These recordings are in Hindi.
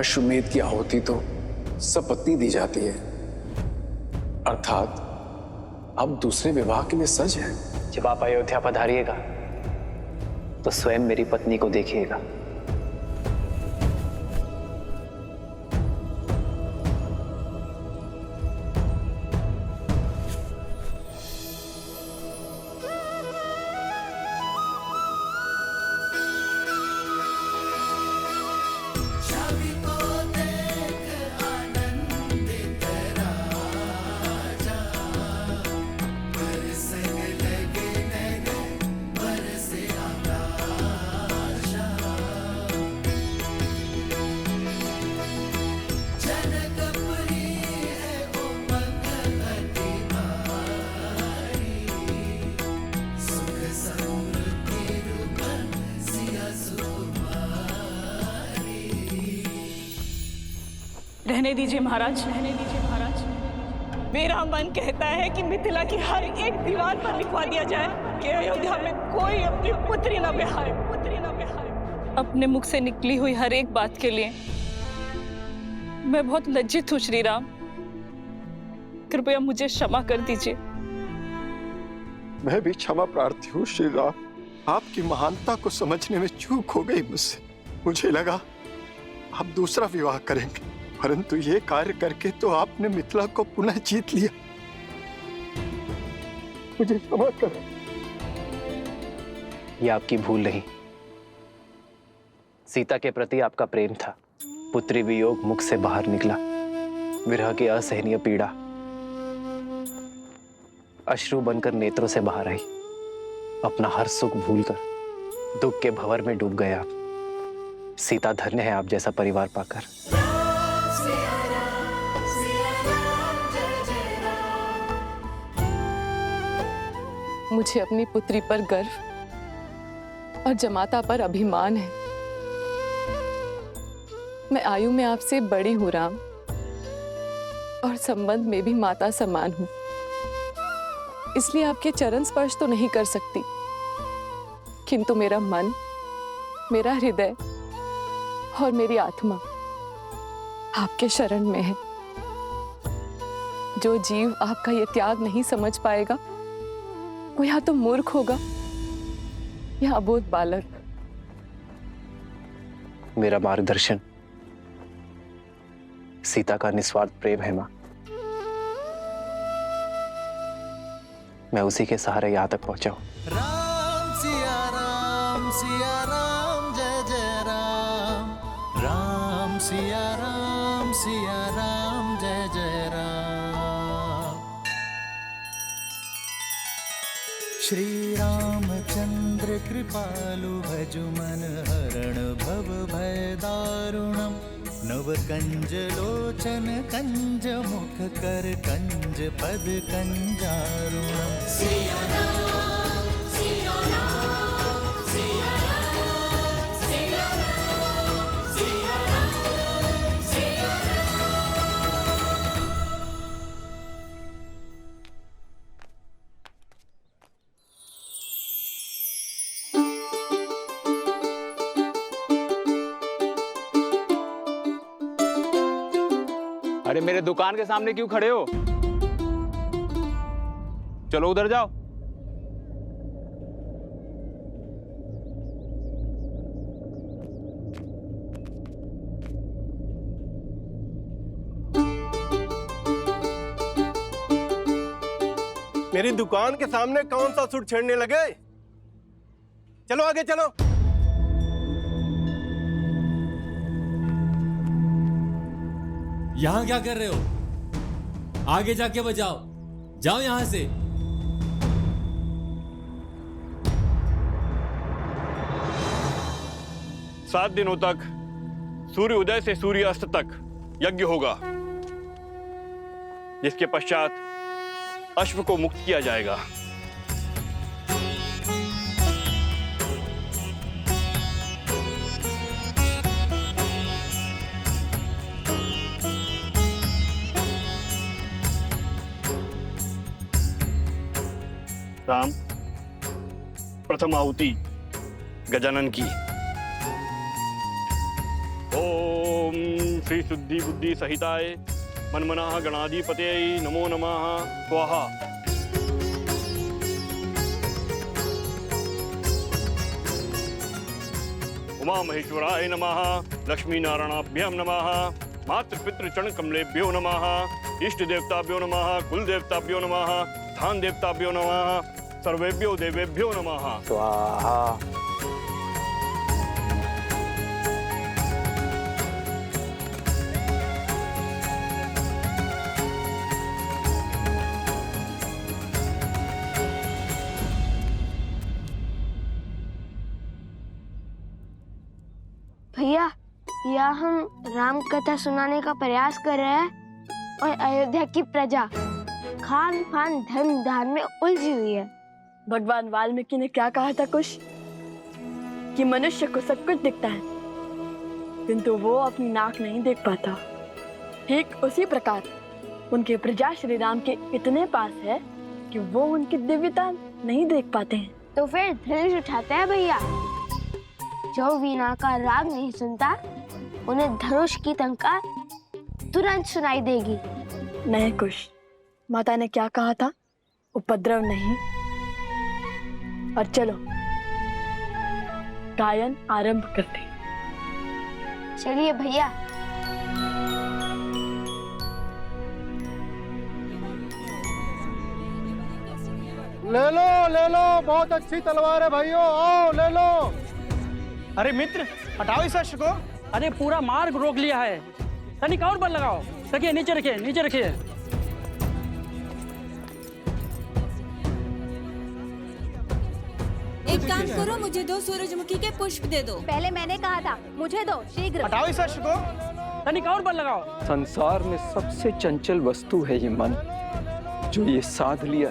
अश्वमेध की आहुति तो सपत्नी दी जाती है, अर्थात अब दूसरे विवाह के लिए सज है। जब आप अयोध्या पधारिएगा तो स्वयं मेरी पत्नी को देखिएगा। रहने दीजिए महाराज, रहने दीजिए महाराज। मेरा मन कहता है कि मिथिला की हर एक दीवार पर लिखवा दिया जाए कि अयोध्या में कोई अपनी पुत्री न ब्याहे, पुत्री न ब्याहे। अपने मुख से निकली हुई हर एक बात के लिए मैं बहुत लज्जित हूँ श्री राम। कृपया मुझे क्षमा कर दीजिए। मैं भी क्षमा प्रार्थी हूँ श्री राम। आपकी महानता को समझने में चूक हो गई मुझसे। मुझे लगा आप दूसरा विवाह करेंगे, परंतु ये कार्य करके तो आपने मिथिला को पुनः जीत लिया। मुझे क्षमा करें। यह आपकी भूल नहीं, सीता के प्रति आपका प्रेम था। पुत्री वियोग मुख से बाहर निकला, विरह की असहनीय पीड़ा अश्रु बनकर नेत्रों से बाहर आई। अपना हर सुख भूलकर दुख के भंवर में डूब गए आप। सीता धन्य है आप जैसा परिवार पाकर। मुझे अपनी पुत्री पर गर्व और जमाता पर अभिमान है। मैं आयु में आपसे बड़ी हूं राम, और संबंध में भी माता समान हूं। इसलिए आपके चरण स्पर्श तो नहीं कर सकती, किंतु मेरा मन, मेरा हृदय और मेरी आत्मा आपके शरण में है। जो जीव आपका ये त्याग नहीं समझ पाएगा वो या तो मूर्ख होगा या अबोध बालक। मेरा मार्गदर्शन सीता का निस्वार्थ प्रेम है मां। मैं उसी के सहारे यहां तक पहुंचा हूं। राम सिया राम जय जय राम। राम सिया राम जय जय राम। श्री रामचंद्र कृपालु भजु मन हरण भव भय दारुणम। नव कंज लोचन कंज मुख कर कंज पद कंजारुणम। सिया राम सिया राम सिया राम सिया राम सिया राम सिया राम। अरे मेरे दुकान के सामने क्यों खड़े हो? चलो उधर जाओ। मेरी दुकान के सामने कौन सा सुर छेड़ने लगे? चलो आगे चलो। यहां क्या कर रहे हो? आगे जाके बजाओ, जाओ यहां से। सात दिनों तक सूर्य उदय से सूर्य अस्त तक यज्ञ होगा, जिसके पश्चात अश्व को मुक्त किया जाएगा। राम, प्रथम आहुति गजानन की। ओम श्री शुद्धि बुद्धि सहिताय मनमनाः गणाधिपतये नमो नमः स्वाहा। उमा महेश्वराय नमः, लक्ष्मी नारायणाभ्यां नमः, मातृपितृ चरण कमलेभ्यो नमः, इष्ट देवताभ्यो नमः, कुल देवताभ्यो नमः, स्थान देवताभ्यो नमः, सर्वेभ्यो देवेभ्यो नमः स्वाहा। भैया, या हम राम कथा सुनाने का प्रयास कर रहे हैं और अयोध्या की प्रजा खान पान धर्म दान में उलझी हुई है। भगवान वाल्मीकि ने क्या कहा था कुछ कि मनुष्य को सब कुछ दिखता है किंतु वो अपनी नाक नहीं देख पाता। ठीक उसी प्रकार उनके प्रजा श्री राम के इतने पास है कि वो उनकी दिव्यता नहीं देख पाते हैं। तो फिर धनुष उठाते हैं भैया। जो वीणा का राग नहीं सुनता उन्हें धनुष की टंकार तुरंत सुनाई देगी। नहीं कुछ, माता ने क्या कहा था? उपद्रव नहीं। और चलो गायन आरंभ करते। चलिए भैया। ले लो, बहुत अच्छी तलवार है भाइयों, आओ ले लो। अरे मित्र, हटाओ इस अश्व को। अरे पूरा मार्ग रोक लिया है, तनिक और बल लगाओ। रखिए, नीचे रखिए, नीचे रखिए। एक काम करो, मुझे 2 सूरजमुखी के पुष्प दे दो। पहले मैंने कहा था, मुझे दो शीघ्र। हटाओ इस अश्व को, तनिक और बल लगाओ। संसार में सबसे चंचल वस्तु है ये मन। जो ये साध लिया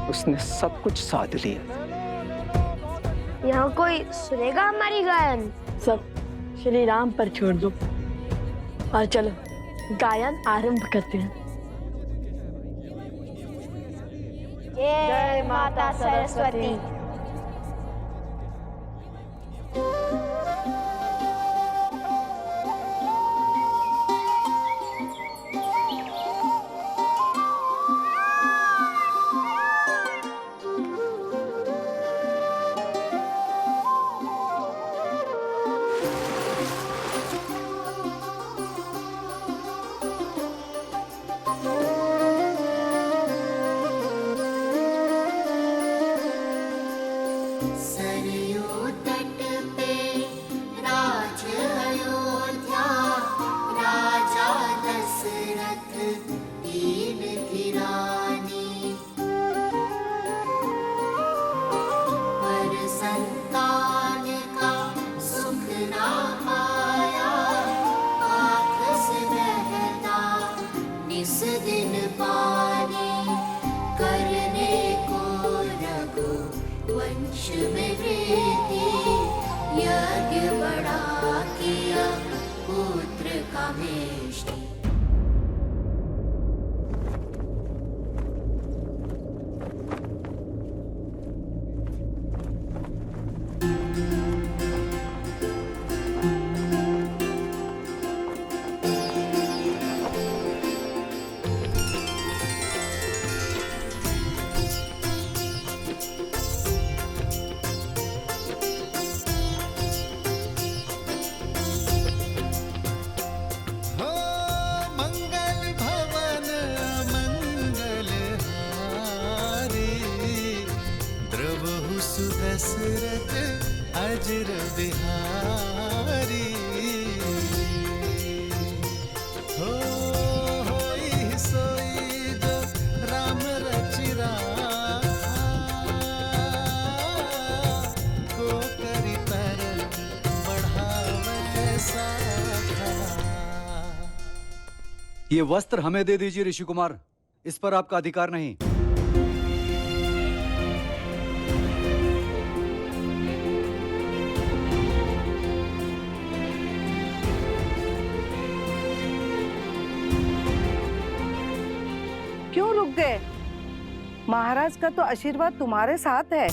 उसने सब कुछ साध लिया। यहाँ कोई सुनेगा हमारी गायन? सब श्री राम पर छोड़ दो और चलो गायन आरंभ करते हैं। जय माता सरस्वती। दशरथ अजर बिहारी होई सोई जो राम रचिरा को करी पर बढ़ावे साखा। ये वस्त्र हमें दे दीजिए ऋषि कुमार, इस पर आपका अधिकार नहीं। क्यों रुक गए? महाराज का तो आशीर्वाद तुम्हारे साथ है।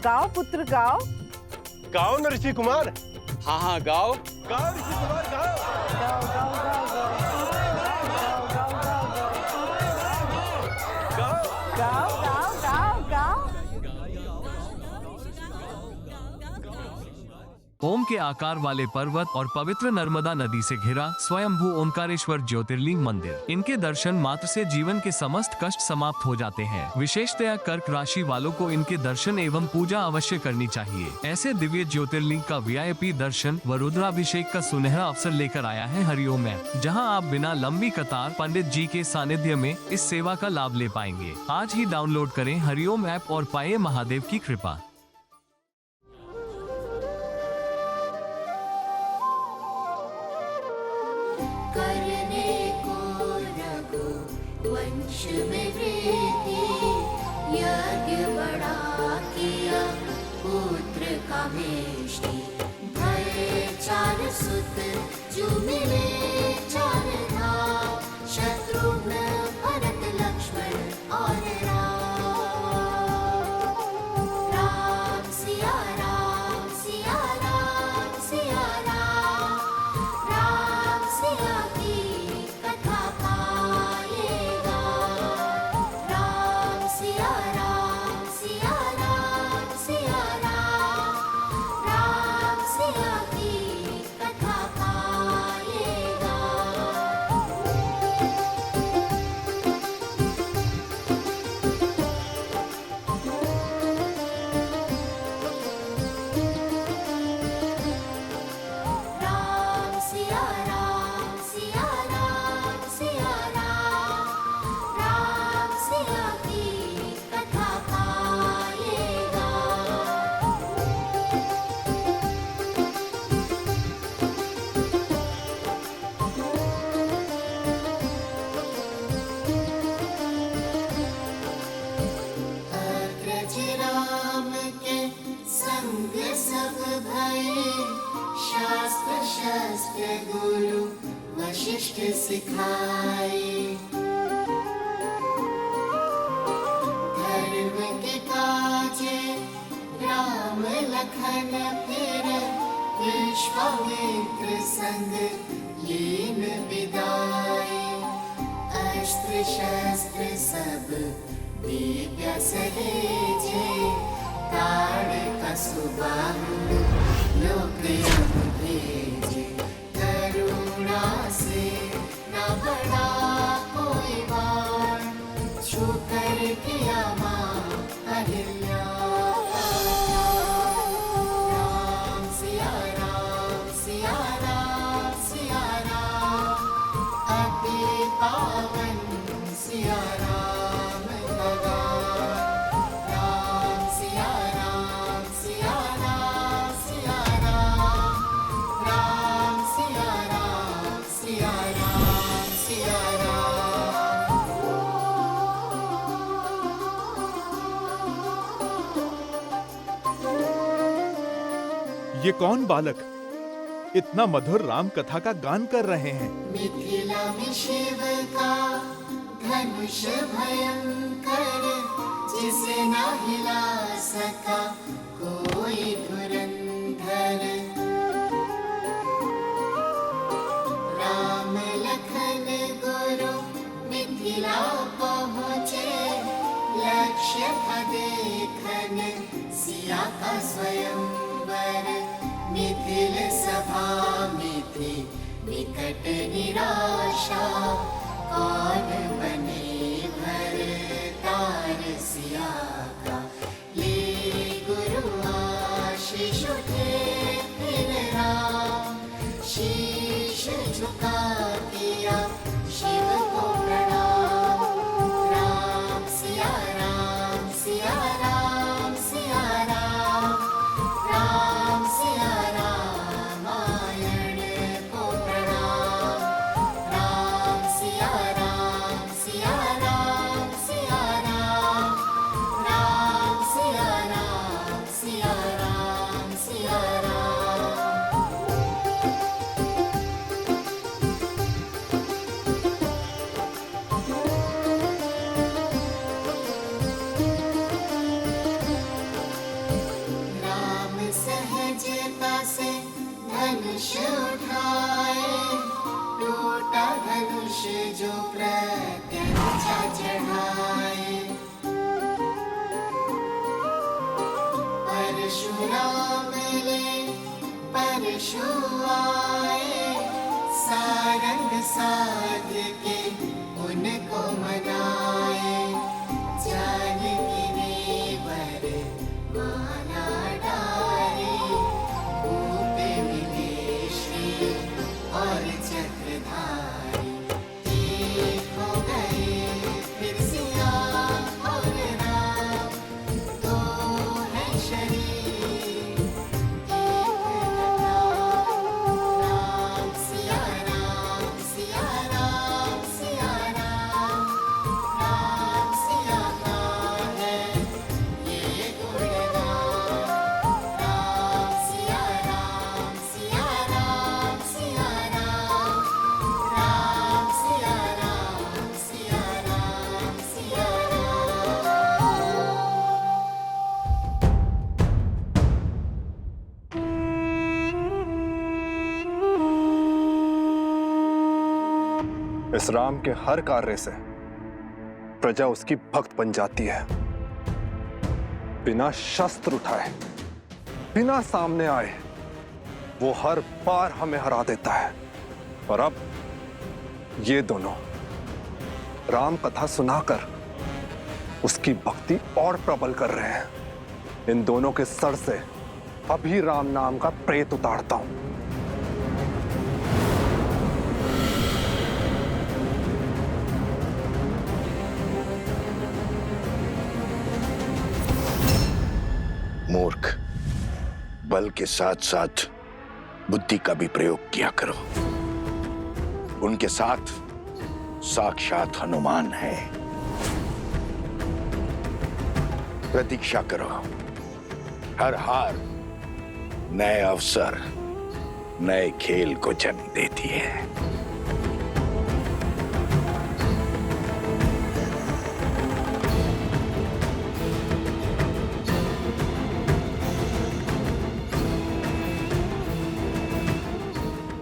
गाओ पुत्र गाओ, गाओ न ऋषि कुमार। हाँ हाँ गाओ। गाओ ऋषि कुमार गाओ। ओम के आकार वाले पर्वत और पवित्र नर्मदा नदी से घिरा स्वयंभू ओंकारेश्वर ज्योतिर्लिंग मंदिर। इनके दर्शन मात्र से जीवन के समस्त कष्ट समाप्त हो जाते हैं। विशेषतया कर्क राशि वालों को इनके दर्शन एवं पूजा अवश्य करनी चाहिए। ऐसे दिव्य ज्योतिर्लिंग का VIP दर्शन व रुद्राभिषेक का सुनहरा अवसर लेकर आया है हरिओम ऐप, जहां आप बिना लंबी कतार पंडित जी के सानिध्य में इस सेवा का लाभ ले पाएंगे। आज ही डाउनलोड करें हरिओम ऐप और पाए महादेव की कृपा। करने को रघु वंश में वृद्धि, यज्ञ बड़ा किया पुत्र कामेष्टि। भय 4 सुत जो मिले 4 धाम, शत्रुघ्न भरत लक्ष्मण और राम सिया राम सिया राम सिया राम, राम सिया की कथा पाएगा। राम सिया राम सिया राम सिया राम, राम सिया की कथा पाएगा। राम सिया राम सिया राम सिया राम, राम सिया की कथा पाएगा। अग्रज राम के संग सब भये, शास्त्र शस्त्र गुरु वशिष्ठ सिखाए। धर्म के काजे राम लखन फिर, विश्वामित्र संग लीन विदाए। अस्त्र शस्त्र सब दिव्य सहेजे, ताड़ सुबाहु लोक भेजे। करुणा से न बड़ा कोई बाण, छू कर किया मां अहिल्या। राम सिया राम सिया राम सिया राम, अति पावन सिया राम लगा। राम सिया राम सिया राम सिया राम, राम सिया राम सिया राम सिया ये कौन बालक इतना मधुर राम कथा का गान कर रहे हैं? मिथिला में शिव का धनुष भयंकर, जिसे न हिला सका कोई धुरंधर। राम लखन गुरु मिथिला पहुँचे, लक्ष्य था देखन सिया का स्वयंवर। मिथिल सभा में थी विकट निराशा, कौन बने भरतार सिया का। ले गुरु आशीष उठे फिर राम, शीश झुका किया शिव को प्रणाम। राम सिया राम सिया राम सिया राम, राम सिया रामायण को प्रणाम। राम सिया प्रत्यंचा चढ़ाए। परशुराम ले परशु आए, सारंग साध के उनको मनाए। जानकी ने वर माला डारे, भूप मिले श्री और चक्रधारी। एक हो गए फिर सिया और राम, दो है शरीर एक नाम। राम सिया राम सिया राम सिया राम, राम सिया का है ये गुणगान। राम सिया राम सिया राम सिया राम, राम सिया राम सिया राम सिया राम। इस राम के हर कार्य से प्रजा उसकी भक्त बन जाती है। बिना शस्त्र उठाए, बिना सामने आए, वो हर बार हमें हरा देता है। और अब ये दोनों राम कथा सुनाकर उसकी भक्ति और प्रबल कर रहे हैं। इन दोनों के सर से अभी राम नाम का प्रेत उतारता हूं। मूर्ख, बल के साथ साथ बुद्धि का भी प्रयोग किया करो। उनके साथ साक्षात हनुमान है। प्रतीक्षा करो। हर हार नए अवसर, नए खेल को जन्म देती है।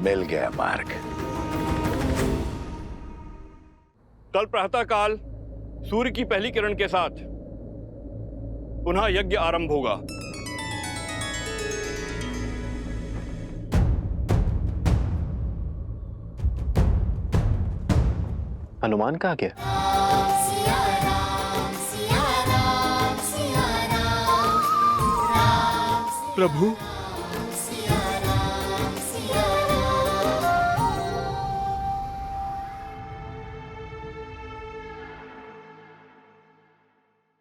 मिल गया मार्ग। कल प्रातःकाल सूर्य की पहली किरण के साथ पुनः यज्ञ आरंभ होगा। हनुमान कहाँ गया? सिया राम सिया राम सिया राम, राम प्रभु सिया राम सिया राम।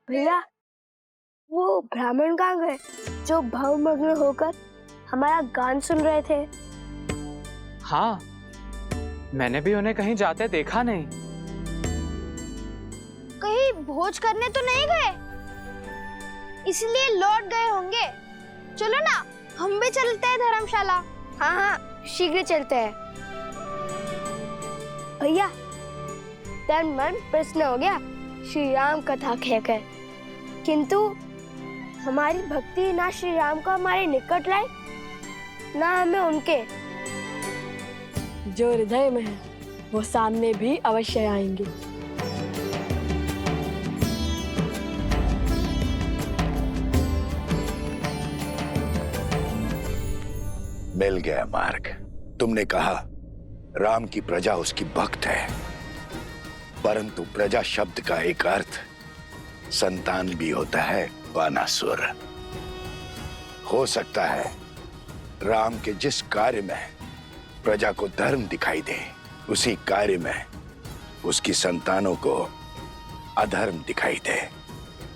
भैया, वो ब्राह्मण कहाँ गए जो भावमग्न होकर हमारा गान सुन रहे थे? हाँ, मैंने भी उन्हें कहीं जाते देखा नहीं। कहीं भोज करने तो नहीं गए, इसलिए लौट गए होंगे। चलो ना, हम भी चलते हैं धर्मशाला। हाँ हाँ, शीघ्र चलते हैं। भैया, तन मन प्रसन्न हो गया श्री राम कथा कहकर, किंतु हमारी भक्ति ना श्री राम को हमारे निकट लाई, ना हमें उनके। जो हृदय में है वो सामने भी अवश्य आएंगे। मिल गया मार्ग। तुमने कहा राम की प्रजा उसकी भक्त है, परंतु प्रजा शब्द का एक अर्थ संतान भी होता है, बानासुर। हो सकता है राम के जिस कार्य में प्रजा को धर्म दिखाई दे, उसी कार्य में उसकी संतानों को अधर्म दिखाई दे।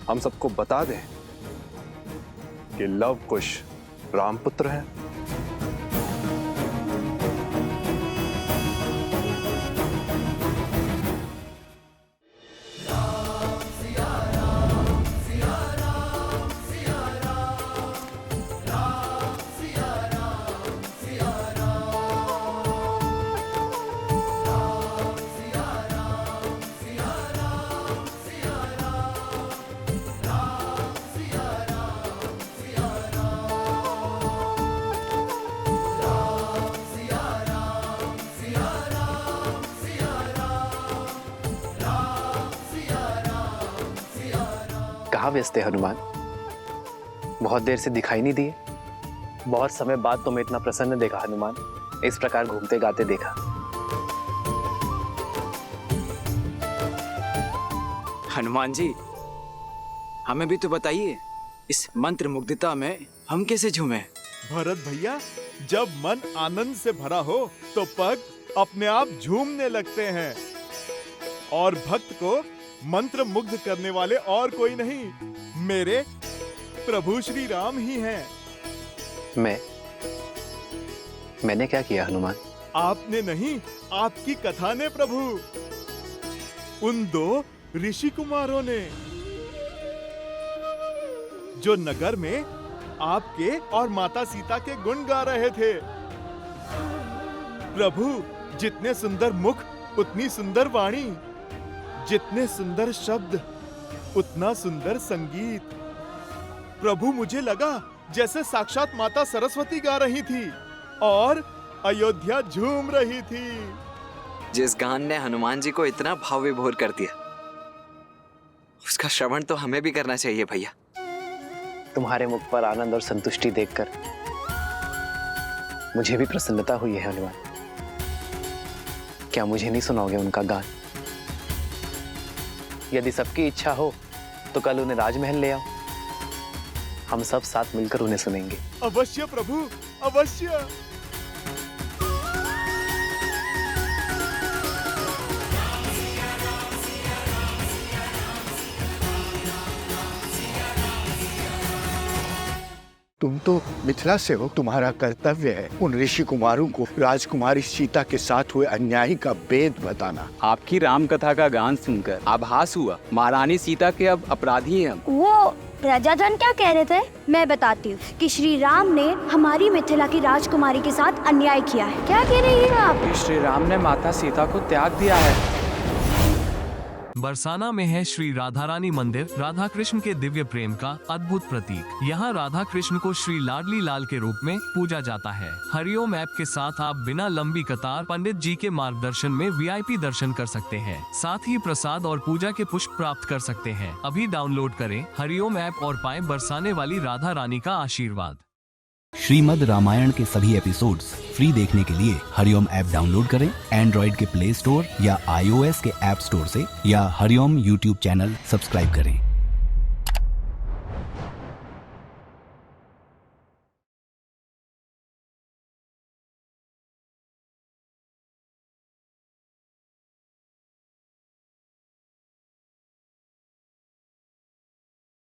हम सबको बता दें कि लव कुश रामपुत्र है। कहाँ व्यस्त थे हनुमान? बहुत देर से दिखाई नहीं दिए। बहुत समय बाद तुम्हें इतना प्रसन्न देखा हनुमान, इस प्रकार घूमते गाते देखा। हनुमान जी, हमें भी तो बताइए, इस मंत्र मुग्धता में हम कैसे झूमे? भरत भैया, जब मन आनंद से भरा हो तो पग अपने आप झूमने लगते हैं, और भक्त को मंत्र मुग्ध करने वाले और कोई नहीं, मेरे प्रभु श्री राम ही हैं। मैंने क्या किया हनुमान? आपने नहीं, आपकी कथा ने प्रभु। उन दो ऋषि कुमारों ने जो नगर में आपके और माता सीता के गुण गा रहे थे। प्रभु, जितने सुंदर मुख उतनी सुंदर वाणी, जितने सुंदर शब्द उतना सुंदर संगीत। प्रभु, मुझे लगा जैसे साक्षात माता सरस्वती गा रही थी और अयोध्या झूम रही थी। जिस गान ने हनुमान जी को इतना भाव विभोर कर दिया, उसका श्रवण तो हमें भी करना चाहिए भैया। तुम्हारे मुख पर आनंद और संतुष्टि देखकर मुझे भी प्रसन्नता हुई है हनुमान। क्या मुझे नहीं सुनाओगे उनका गान? यदि सबकी इच्छा हो तो कल उन्हें राजमहल ले आओ, हम सब साथ मिलकर उन्हें सुनेंगे। अवश्य प्रभु, अवश्य। तुम तो मिथिला से हो, तुम्हारा कर्तव्य है उन ऋषि कुमारों को राजकुमारी सीता के साथ हुए अन्याय का भेद बताना। आपकी राम कथा का गान सुनकर आभास हुआ महारानी सीता के अब अपराधी हैं हम। वो प्रजाजन क्या कह रहे थे, मैं बताती हूँ कि श्री राम ने हमारी मिथिला की राजकुमारी के साथ अन्याय किया है। क्या कह रही है आप? श्री राम ने माता सीता को त्याग दिया है। बरसाना में है श्री राधा रानी मंदिर, राधा कृष्ण के दिव्य प्रेम का अद्भुत प्रतीक। यहाँ राधा कृष्ण को श्री लाडली लाल के रूप में पूजा जाता है। हरिओम ऐप के साथ आप बिना लंबी कतार पंडित जी के मार्गदर्शन में VIP दर्शन कर सकते हैं। साथ ही प्रसाद और पूजा के पुष्प प्राप्त कर सकते हैं। अभी डाउनलोड करें हरिओम ऐप और पाएं बरसाने वाली राधा रानी का आशीर्वाद। श्रीमद् रामायण के सभी एपिसोड्स फ्री देखने के लिए हरिओम ऐप डाउनलोड करें एंड्रॉइड के प्ले स्टोर या iOS के ऐप स्टोर से, या हरिओम YouTube चैनल सब्सक्राइब करें।